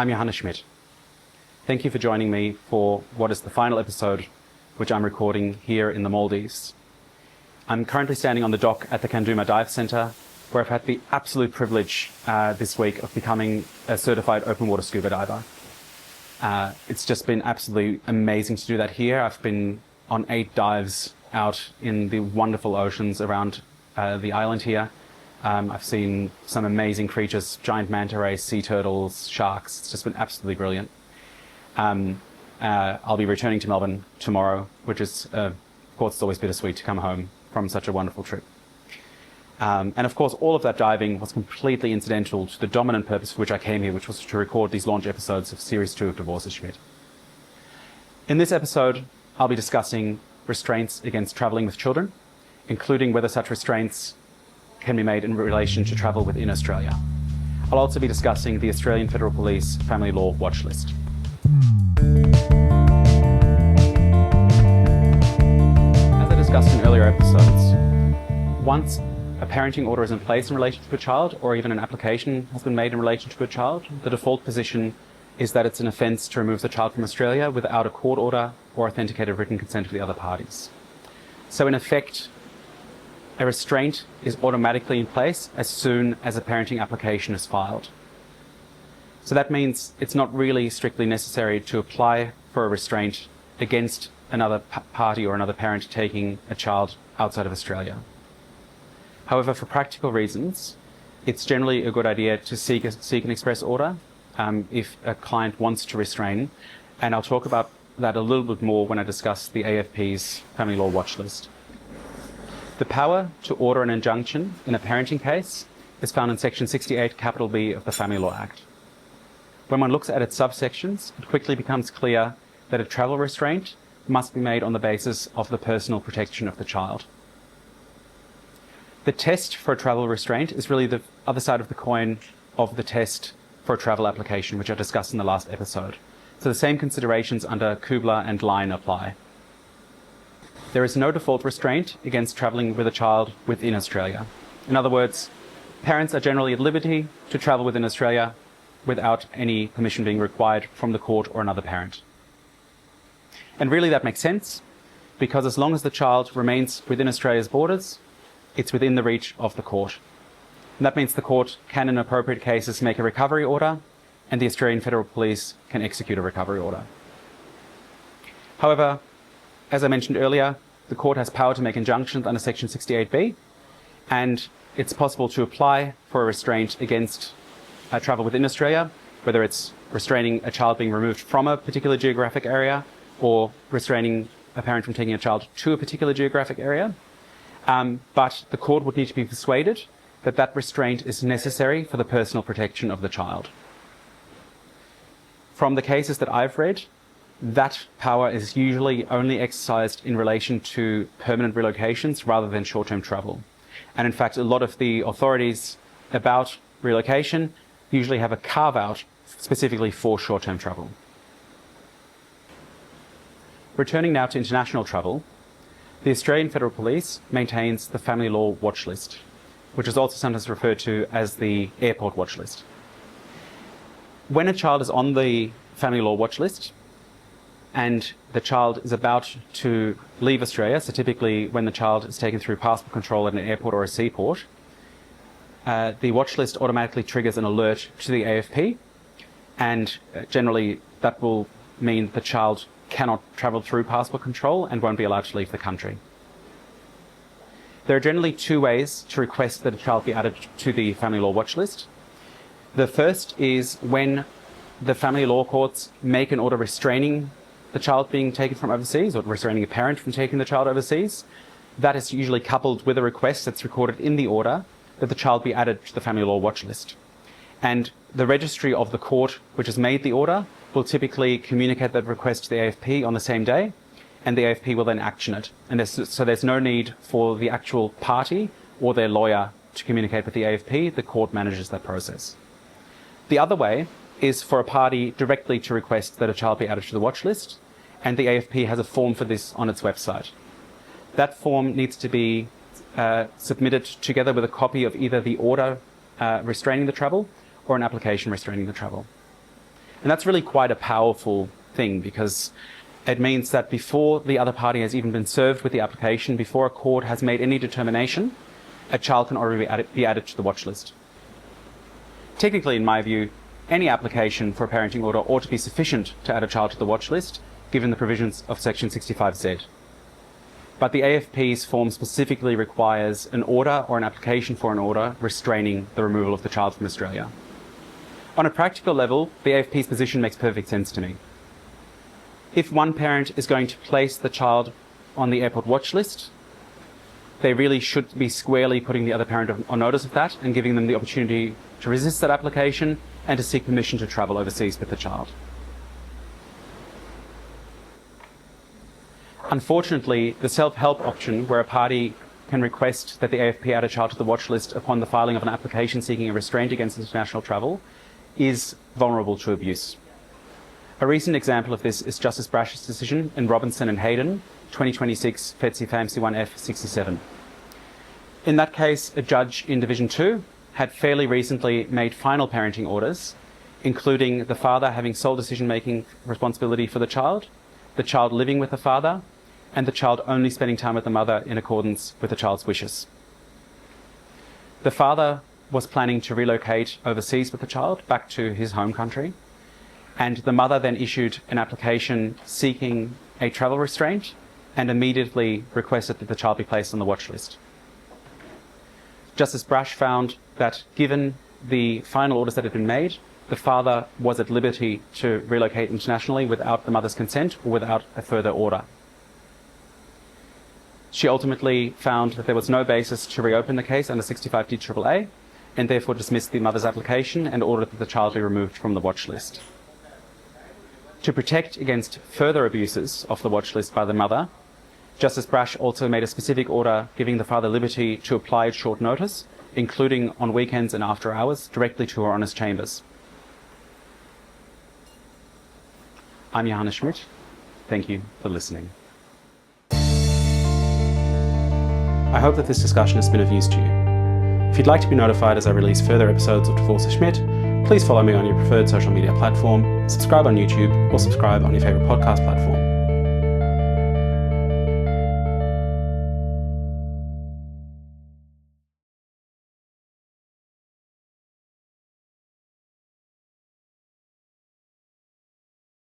I'm Johannes Schmidt. Thank you for joining me for what is the final episode, which I'm recording here in the Maldives. I'm currently standing on the dock at the Kandooma Dive Centre, where I've had the absolute privilege this week of becoming a certified open water scuba diver. It's just been absolutely amazing to do that here. I've been on 8 dives out in the wonderful oceans around the island here. I've seen some amazing creatures, giant manta rays, sea turtles, sharks. It's just been absolutely brilliant. I'll be returning to Melbourne tomorrow, which is, of course, it's always bittersweet to come home from such a wonderful trip. And of course, all of that diving was completely incidental to the dominant purpose for which I came here, which was to record these launch episodes of Series 2 of Divorces Schmidt. In this episode, I'll be discussing restraints against travelling with children, including whether such restraints can be made in relation to travel within Australia. I'll also be discussing the Australian Federal Police Family Law Watchlist. As I discussed in earlier episodes, once a parenting order is in place in relation to a child, or even an application has been made in relation to a child, the default position is that it's an offence to remove the child from Australia without a court order or authenticated written consent of the other parties. So in effect, a restraint is automatically in place as soon as a parenting application is filed. So that means it's not really strictly necessary to apply for a restraint against another party or another parent taking a child outside of Australia. However, for practical reasons, it's generally a good idea to seek an express order if a client wants to restrain, and I'll talk about that a little bit more when I discuss the AFP's Family Law Watchlist. The power to order an injunction in a parenting case is found in Section 68 capital B of the Family Law Act. When one looks at its subsections, it quickly becomes clear that a travel restraint must be made on the basis of the personal protection of the child. The test for a travel restraint is really the other side of the coin of the test for a travel application, which I discussed in the last episode. So the same considerations under Kubler and Line apply. There is no default restraint against travelling with a child within Australia. In other words, parents are generally at liberty to travel within Australia without any permission being required from the court or another parent. And really that makes sense, because as long as the child remains within Australia's borders, it's within the reach of the court. And that means the court can, in appropriate cases, make a recovery order, and the Australian Federal Police can execute a recovery order. However, as I mentioned earlier, the court has power to make injunctions under Section 68B, and it's possible to apply for a restraint against travel within Australia, whether it's restraining a child being removed from a particular geographic area or restraining a parent from taking a child to a particular geographic area. But the court would need to be persuaded that that restraint is necessary for the personal protection of the child. From the cases that I've read, that power is usually only exercised in relation to permanent relocations rather than short-term travel. And in fact, a lot of the authorities about relocation usually have a carve-out specifically for short-term travel. Returning now to international travel, the Australian Federal Police maintains the Family Law Watchlist, which is also sometimes referred to as the Airport Watchlist. When a child is on the Family Law Watchlist, and the child is about to leave Australia, so typically when the child is taken through passport control at an airport or a seaport, the watchlist automatically triggers an alert to the AFP, and generally that will mean the child cannot travel through passport control and won't be allowed to leave the country. There are generally 2 ways to request that a child be added to the Family Law Watchlist. The first is when the family law courts make an order restraining the child being taken from overseas, or restraining a parent from taking the child overseas. That is usually coupled with a request that's recorded in the order that the child be added to the Family Law Watchlist. And the registry of the court which has made the order will typically communicate that request to the AFP on the same day, and the AFP will then action it. And so there's no need for the actual party or their lawyer to communicate with the AFP. The court manages that process. The other way is for a party directly to request that a child be added to the watch list, and the AFP has a form for this on its website. That form needs to be submitted together with a copy of either the order restraining the travel or an application restraining the travel. And that's really quite a powerful thing, because it means that before the other party has even been served with the application, before a court has made any determination, a child can already be added to the watch list. Technically, in my view, any application for a parenting order ought to be sufficient to add a child to the watch list, given the provisions of Section 65Z. But the AFP's form specifically requires an order or an application for an order restraining the removal of the child from Australia. On a practical level, the AFP's position makes perfect sense to me. If one parent is going to place the child on the airport watch list, they really should be squarely putting the other parent on notice of that and giving them the opportunity to resist that application and to seek permission to travel overseas with the child. Unfortunately, the self-help option, where a party can request that the AFP add a child to the watch list upon the filing of an application seeking a restraint against international travel, is vulnerable to abuse. A recent example of this is Justice Brash's decision in Robinson and Hayden, 2026 FETSI FAMC 1F 67. In that case, a judge in Division 2 had fairly recently made final parenting orders, including the father having sole decision-making responsibility for the child living with the father, and the child only spending time with the mother in accordance with the child's wishes. The father was planning to relocate overseas with the child back to his home country, and the mother then issued an application seeking a travel restraint and immediately requested that the child be placed on the watch list. Justice Brash found that given the final orders that had been made, the father was at liberty to relocate internationally without the mother's consent or without a further order. She ultimately found that there was no basis to reopen the case under 65D-AAA, and therefore dismissed the mother's application and ordered that the child be removed from the watch list. To protect against further abuses of the watch list by the mother, Justice Brash also made a specific order giving the father liberty to apply at short notice, including on weekends and after hours, directly to her Honour's chambers. I'm Johannes Schmidt. Thank you for listening. I hope that this discussion has been of use to you. If you'd like to be notified as I release further episodes of Divorce Schmidt, please follow me on your preferred social media platform, subscribe on YouTube, or subscribe on your favourite podcast platform.